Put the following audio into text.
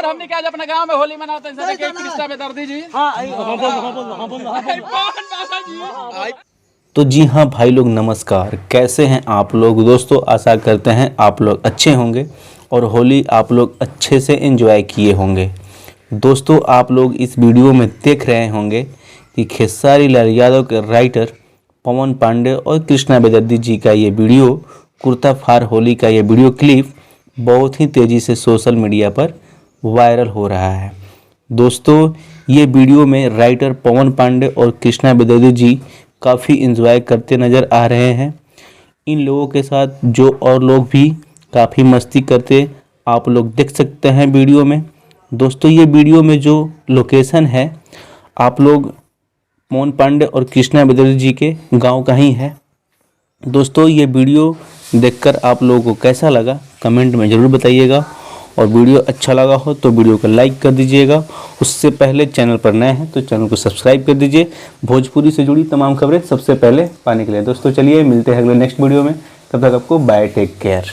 और हमने क्या अपने गांव में होली मनाते हैं सर के कृष्णा बेदर्दी जी। तो जी हाँ भाई लोग नमस्कार, कैसे हैं आप लोग। दोस्तों आशा करते हैं आप लोग अच्छे होंगे और होली आप लोग अच्छे से एंजॉय किए होंगे। दोस्तों आप लोग इस वीडियो में देख रहे होंगे कि खेसारी लाल यादव के राइटर पवन पांडे और कृष्णा बेदर्दी जी का ये वीडियो कुर्ता फार होली का ये वीडियो क्लिप बहुत ही तेज़ी से सोशल मीडिया पर वायरल हो रहा है। दोस्तों ये वीडियो में राइटर पवन पांडे और कृष्णा बेदर्दी जी काफ़ी एंजॉय करते नज़र आ रहे हैं। इन लोगों के साथ जो और लोग भी काफ़ी मस्ती करते आप लोग देख सकते हैं वीडियो में। दोस्तों ये वीडियो में जो लोकेशन है आप लोग पवन पांडे और कृष्णा बेदर्दी जी के गांव का ही है। दोस्तों ये वीडियो देखकर आप लोगों को कैसा लगा कमेंट में ज़रूर बताइएगा, और वीडियो अच्छा लगा हो तो वीडियो को लाइक कर दीजिएगा। उससे पहले चैनल पर नए हैं तो चैनल को सब्सक्राइब कर दीजिए भोजपुरी से जुड़ी तमाम खबरें सबसे पहले पाने के लिए। दोस्तों चलिए मिलते हैं अगले नेक्स्ट वीडियो में, तब तक आपको बाय, टेक केयर।